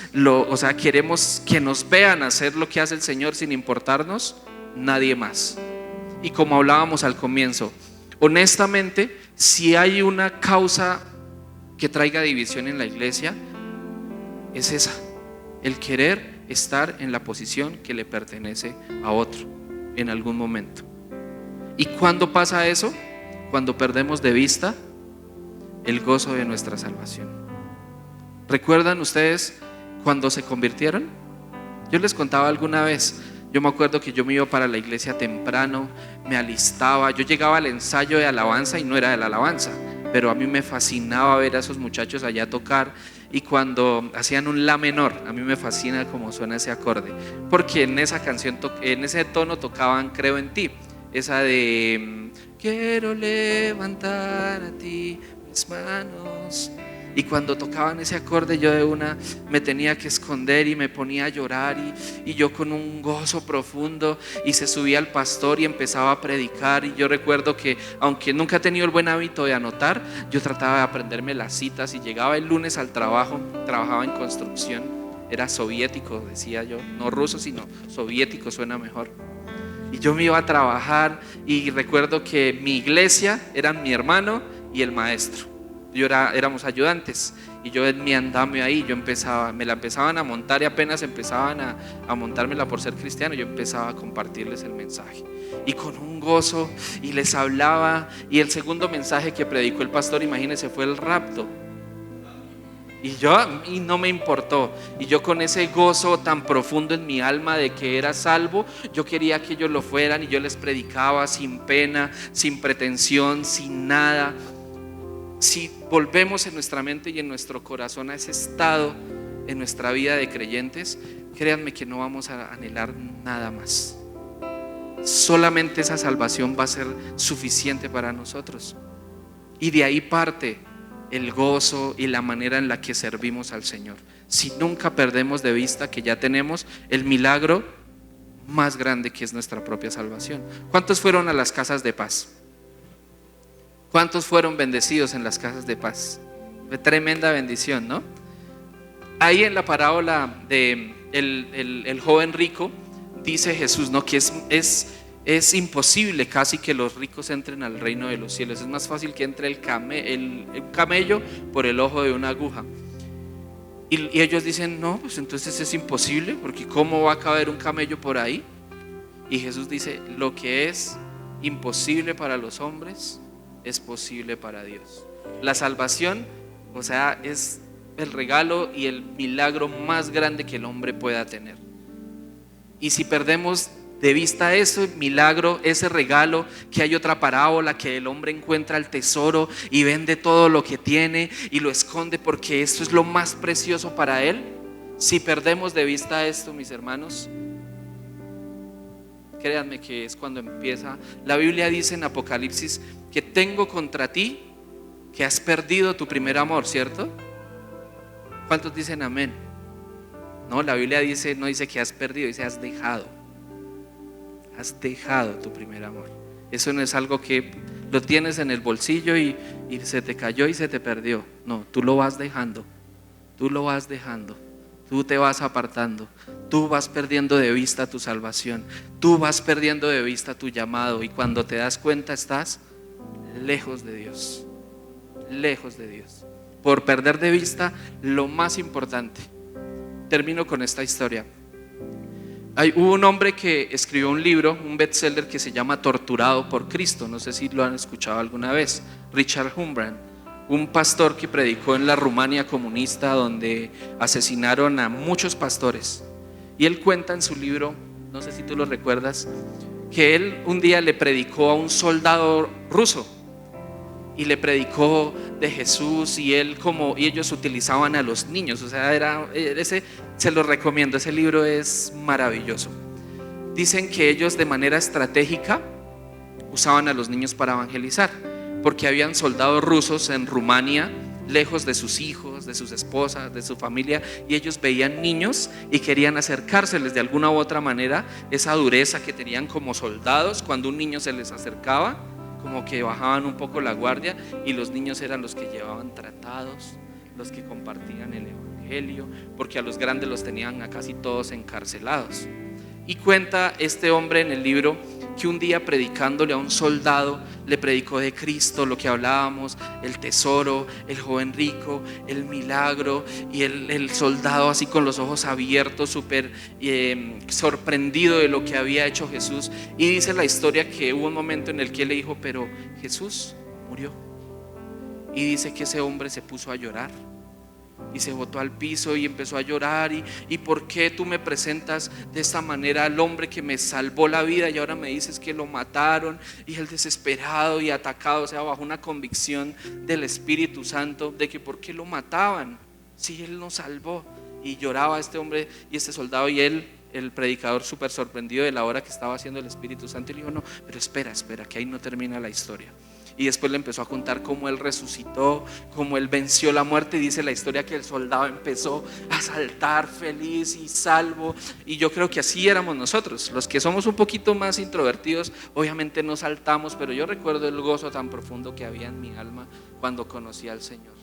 que nos vean hacer lo que hace el Señor sin importarnos nadie más. Y como hablábamos al comienzo, honestamente, si hay una causa que traiga división en la iglesia, es esa, el querer estar en la posición que le pertenece a otro en algún momento. ¿Y cuándo pasa eso? Cuando perdemos de vista el gozo de nuestra salvación. ¿Recuerdan ustedes cuando se convirtieron? Yo les contaba alguna vez. Yo me acuerdo que yo me iba para la iglesia temprano, me alistaba, yo llegaba al ensayo de alabanza y no era de la alabanza, pero a mí me fascinaba ver a esos muchachos allá tocar, y cuando hacían un la menor, a mí me fascina cómo suena ese acorde, porque en esa canción, en ese tono tocaban Creo en ti, esa de quiero levantar a ti mis manos. Y cuando tocaban ese acorde, yo de una me tenía que esconder y me ponía a llorar, y yo con un gozo profundo, y se subía el pastor y empezaba a predicar. Y yo recuerdo que, aunque nunca he tenido el buen hábito de anotar, yo trataba de aprenderme las citas, y llegaba el lunes al trabajo, trabajaba en construcción, era soviético, decía yo, no ruso sino soviético, suena mejor. Y yo me iba a trabajar y recuerdo que mi iglesia eran mi hermano y el maestro. Éramos ayudantes y yo en mi andamio ahí, me la empezaban a montar y apenas empezaban a montármela por ser cristiano, yo empezaba a compartirles el mensaje. Y con un gozo y les hablaba, y el segundo mensaje que predicó el pastor, imagínense, fue el rapto. Y no me importó. Y yo con ese gozo tan profundo en mi alma de que era salvo, yo quería que ellos lo fueran y yo les predicaba sin pena, sin pretensión, sin nada. Si volvemos en nuestra mente y en nuestro corazón a ese estado en nuestra vida de creyentes, créanme que no vamos a anhelar nada más. Solamente esa salvación va a ser suficiente para nosotros. Y de ahí parte el gozo y la manera en la que servimos al Señor. Si nunca perdemos de vista que ya tenemos el milagro más grande, que es nuestra propia salvación. ¿Cuántos fueron a las casas de paz? ¿Cuántos fueron bendecidos en las casas de paz? Fue tremenda bendición, ¿no? Ahí en la parábola de el joven rico, dice Jesús, ¿no?, que es imposible casi que los ricos entren al reino de los cielos. Es más fácil que entre el camello por el ojo de una aguja. Y ellos dicen, no, pues entonces es imposible, porque ¿cómo va a caber un camello por ahí? Y Jesús dice, lo que es imposible para los hombres es posible para Dios. La salvación, o sea, es el regalo y el milagro más grande que el hombre pueda tener. Y si perdemos de vista ese milagro, ese regalo, que hay otra parábola que el hombre encuentra el tesoro y vende todo lo que tiene y lo esconde porque esto es lo más precioso para él. Si perdemos de vista esto, mis hermanos, créanme que es cuando empieza. La Biblia dice en Apocalipsis que tengo contra ti que has perdido tu primer amor, ¿cierto? ¿Cuántos dicen amén? No, la Biblia dice, no dice que has perdido, dice has dejado. Has dejado tu primer amor. Eso no es algo que lo tienes en el bolsillo y se te cayó y se te perdió. No, tú lo vas dejando. Tú lo vas dejando. Tú te vas apartando. Tú vas perdiendo de vista tu salvación. Tú vas perdiendo de vista tu llamado. Y cuando te das cuenta estás lejos de Dios. Lejos de Dios. Por perder de vista lo más importante. Termino con esta historia. Hubo un hombre que escribió un libro, un bestseller que se llama Torturado por Cristo. No sé si lo han escuchado alguna vez. Richard Wurmbrand, un pastor que predicó en la Rumania comunista, donde asesinaron a muchos pastores. Y él cuenta en su libro, no sé si tú lo recuerdas, que él un día le predicó a un soldado ruso y le predicó de Jesús, y ellos utilizaban a los niños. O sea, se lo recomiendo, ese libro es maravilloso. Dicen que ellos de manera estratégica usaban a los niños para evangelizar, porque habían soldados rusos en Rumania lejos de sus hijos, de sus esposas, de su familia, y ellos veían niños y querían acercárseles de alguna u otra manera. Esa dureza que tenían como soldados, cuando un niño se les acercaba, como que bajaban un poco la guardia, y los niños eran los que llevaban tratados, los que compartían el evangelio, porque a los grandes los tenían a casi todos encarcelados. Y cuenta este hombre en el libro que un día, predicándole a un soldado, le predicó de Cristo, lo que hablábamos, el tesoro, el joven rico, el milagro, y el soldado así con los ojos abiertos, súper sorprendido de lo que había hecho Jesús. Y dice la historia que hubo un momento en el que él le dijo, pero Jesús murió. Y dice que ese hombre se puso a llorar y se botó al piso y empezó a llorar. ¿Y por qué tú me presentas de esta manera al hombre que me salvó la vida y ahora me dices que lo mataron? Y él desesperado y atacado, o sea, bajo una convicción del Espíritu Santo de que por qué lo mataban si él nos salvó. Y lloraba este hombre y este soldado, y él, el predicador, súper sorprendido de la obra que estaba haciendo el Espíritu Santo, y le dijo, no, pero espera, que ahí no termina la historia. Y después le empezó a contar cómo él resucitó, cómo él venció la muerte. Y dice la historia que el soldado empezó a saltar feliz y salvo. Y yo creo que así éramos nosotros. Los que somos un poquito más introvertidos, obviamente no saltamos, pero yo recuerdo el gozo tan profundo que había en mi alma cuando conocí al Señor.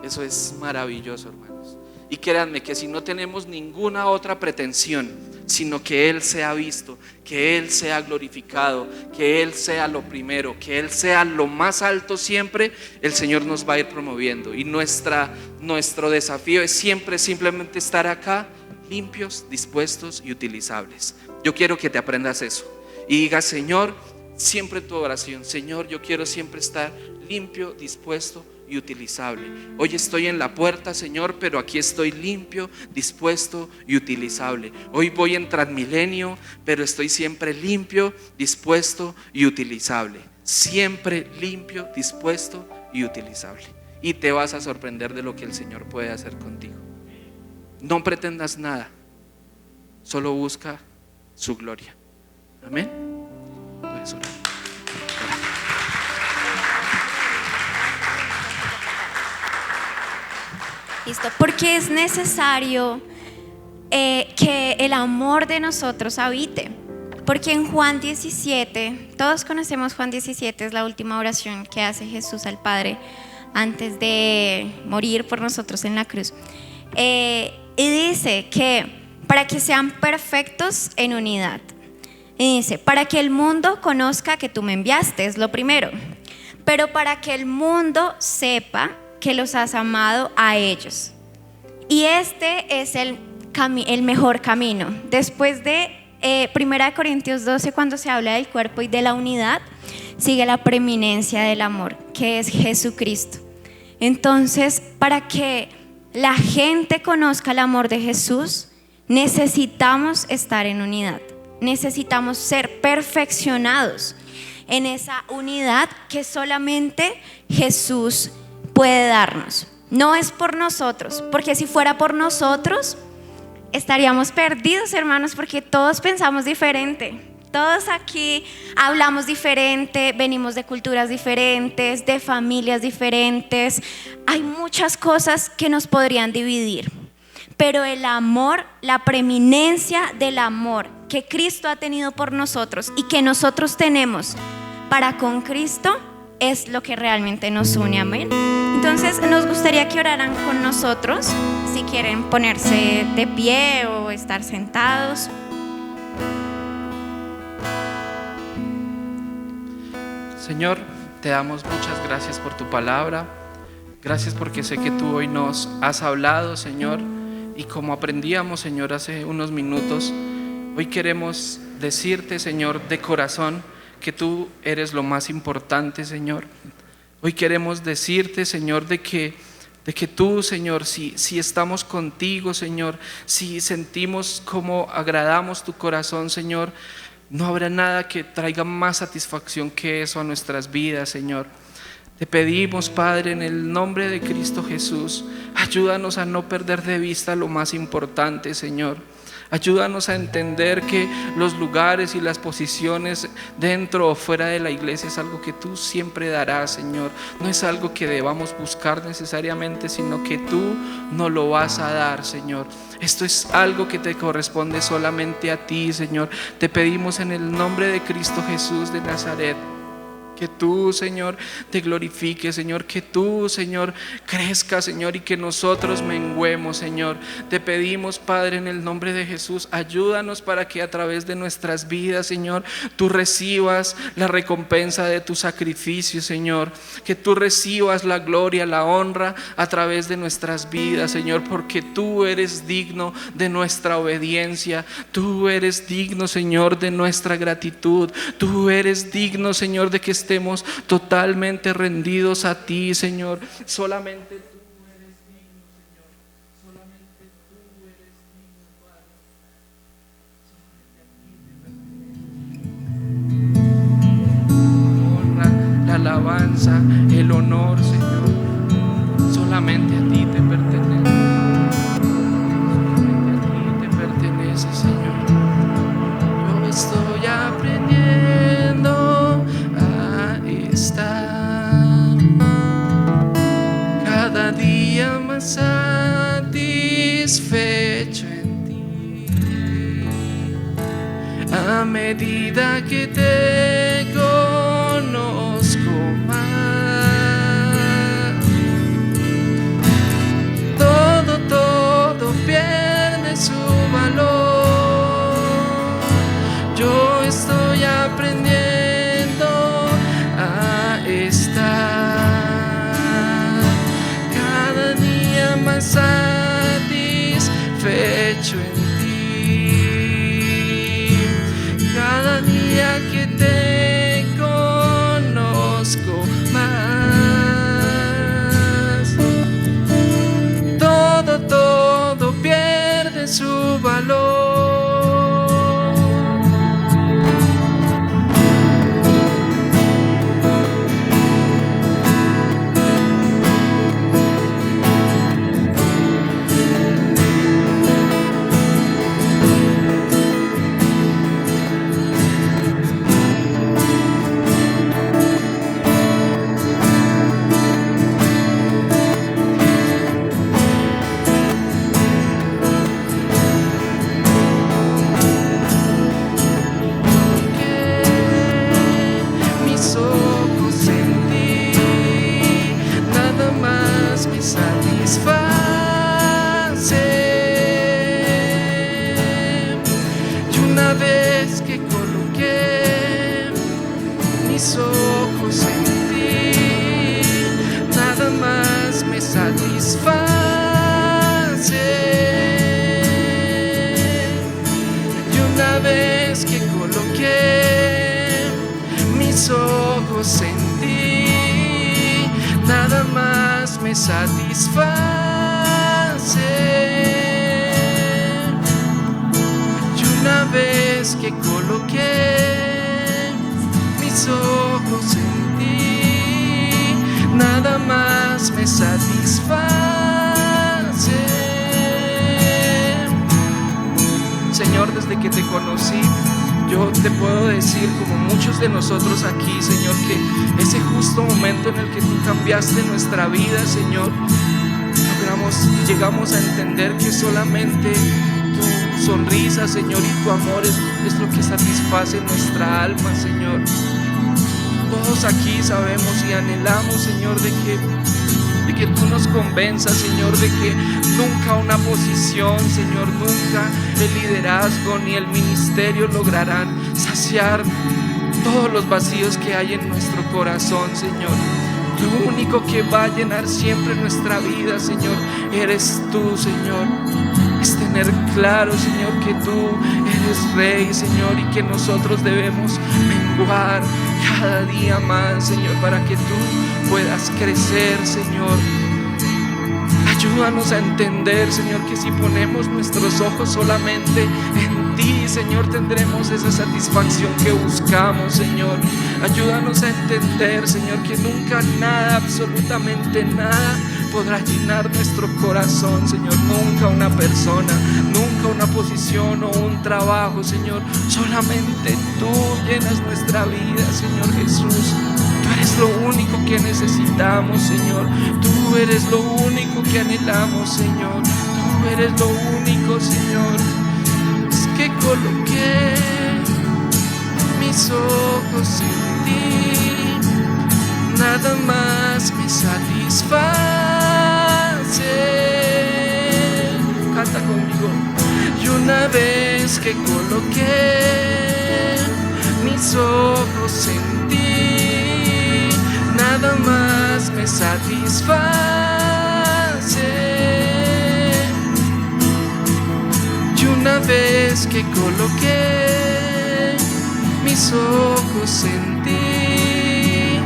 Eso es maravilloso, hermanos. Y créanme que si no tenemos ninguna otra pretensión, sino que Él sea visto, que Él sea glorificado, que Él sea lo primero, que Él sea lo más alto siempre, el Señor nos va a ir promoviendo. Y nuestro desafío es siempre simplemente estar acá, limpios, dispuestos y utilizables. Yo quiero que te aprendas eso y digas: Señor, siempre tu oración: Señor, yo quiero siempre estar limpio, dispuesto y utilizable. Hoy estoy en la puerta, Señor, pero aquí estoy limpio, dispuesto y utilizable. Hoy voy en Transmilenio, pero estoy siempre limpio, dispuesto y utilizable. Siempre limpio, dispuesto y utilizable. Y te vas a sorprender de lo que el Señor puede hacer contigo. No pretendas nada, solo busca su gloria. Amén. Puedes orar.
Listo, porque es necesario que el amor de nosotros habite. Porque en Juan 17, todos conocemos Juan 17, es la última oración que hace Jesús al Padre antes de morir por nosotros en la cruz. Y dice que para que sean perfectos en unidad. Y dice: para que el mundo conozca que tú me enviaste, es lo primero. Pero para que el mundo sepa que los has amado a ellos. Y este es el mejor camino. Después de 1 Corintios 12, cuando se habla del cuerpo y de la unidad, sigue la preeminencia del amor, que es Jesucristo. Entonces, para que la gente conozca el amor de Jesús, necesitamos estar en unidad. Necesitamos ser perfeccionados en esa unidad que solamente Jesús puede darnos. No es por nosotros, porque si fuera por nosotros estaríamos perdidos, hermanos, porque todos pensamos diferente. Todos aquí hablamos diferente, venimos de culturas diferentes, de familias diferentes. Hay muchas cosas que nos podrían dividir, pero el amor, la preeminencia del amor que Cristo ha tenido por nosotros y que nosotros tenemos para con Cristo es lo que realmente nos une. Amén. Entonces nos gustaría que oraran con nosotros. Si quieren ponerse de pie o estar sentados.
Señor, te damos muchas gracias por tu palabra. Gracias porque sé que tú hoy nos has hablado, Señor. Y como aprendíamos, Señor, hace unos minutos, hoy queremos decirte, Señor, de corazón, que tú eres lo más importante, Señor. Hoy queremos decirte, Señor, de que tú, Señor, si estamos contigo, Señor, si sentimos como agradamos tu corazón, Señor, no habrá nada que traiga más satisfacción que eso a nuestras vidas, Señor. Te pedimos, Padre, en el nombre de Cristo Jesús, ayúdanos a no perder de vista lo más importante, Señor. Ayúdanos a entender que los lugares y las posiciones dentro o fuera de la iglesia es algo que tú siempre darás, Señor. No es algo que debamos buscar necesariamente, sino que tú nos lo vas a dar, Señor. Esto es algo que te corresponde solamente a ti, Señor. Te pedimos en el nombre de Cristo Jesús de Nazaret, que tú, Señor, te glorifiques, Señor, que tú, Señor, crezcas, Señor, y que nosotros menguemos, Señor. Te pedimos, Padre, en el nombre de Jesús, ayúdanos para que a través de nuestras vidas, Señor, tú recibas la recompensa de tu sacrificio, Señor. Que tú recibas la gloria, la honra a través de nuestras vidas, Señor, porque tú eres digno de nuestra obediencia. Tú eres digno, Señor, de nuestra gratitud. Tú eres digno, Señor, de que estemos totalmente rendidos a ti, Señor. Solamente tú eres digno, Señor. Solamente tú eres digno, Padre. Solamente a ti te pertenece la alabanza, el honor, Señor. Solamente a ti te pertenece. Solamente a ti te pertenece, Señor. Yo estoy aprendiendo estar cada día más satisfecho en ti, a medida que te conozco más. Todo ojos en ti, nada más me satisface. Y una vez que coloqué mis ojos en ti, nada más me satisface. Señor, desde que te conocí, yo te puedo decir, como muchos de nosotros aquí, Señor, que ese justo momento en el que tú cambiaste nuestra vida, Señor, llegamos a entender que solamente tu sonrisa, Señor, y tu amor es lo que satisface nuestra alma, Señor. Todos aquí sabemos y anhelamos, Señor, de que tú nos convenzas, Señor, de que nunca una posición, Señor, nunca el liderazgo ni el ministerio lograrán saciar todos los vacíos que hay en nuestro corazón, Señor. Lo único que va a llenar siempre nuestra vida, Señor, eres tú, Señor. Es tener claro, Señor, que tú eres Rey, Señor, y que nosotros debemos menguar cada día más, Señor, para que tú puedas crecer, Señor. Ayúdanos a entender, Señor, que si ponemos nuestros ojos solamente en ti, Señor, tendremos esa satisfacción que buscamos, Señor. Ayúdanos a entender, Señor, que nunca nada, absolutamente nada, podrá llenar nuestro corazón, Señor. Nunca una persona, nunca una posición o un trabajo, Señor. Solamente tú llenas nuestra vida, Señor Jesús. Tú eres lo único que necesitamos, Señor. Tú eres lo único que anhelamos, Señor. Tú eres lo único, Señor. Es que coloqué mis ojos en ti, nada más me satisface. Canta conmigo. Y una vez que coloqué mis ojos en ti, nada más me satisface. Y una vez que coloqué mis ojos en ti,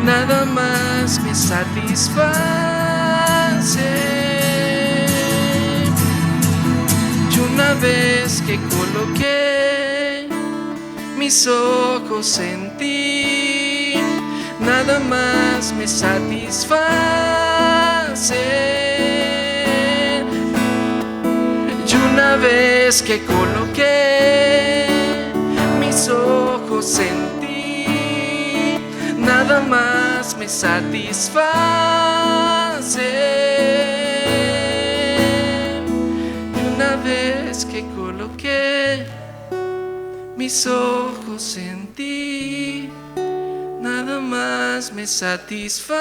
nada más me satisface. Y una vez que coloqué mis ojos en ti, nada más me satisface. Y una vez que coloqué mis ojos en ti, nada más me satisface. Y una vez que coloqué mis ojos en ti, nada más me satisface.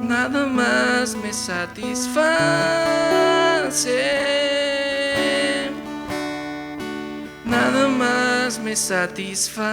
Nada más me satisface. Nada más me satisface.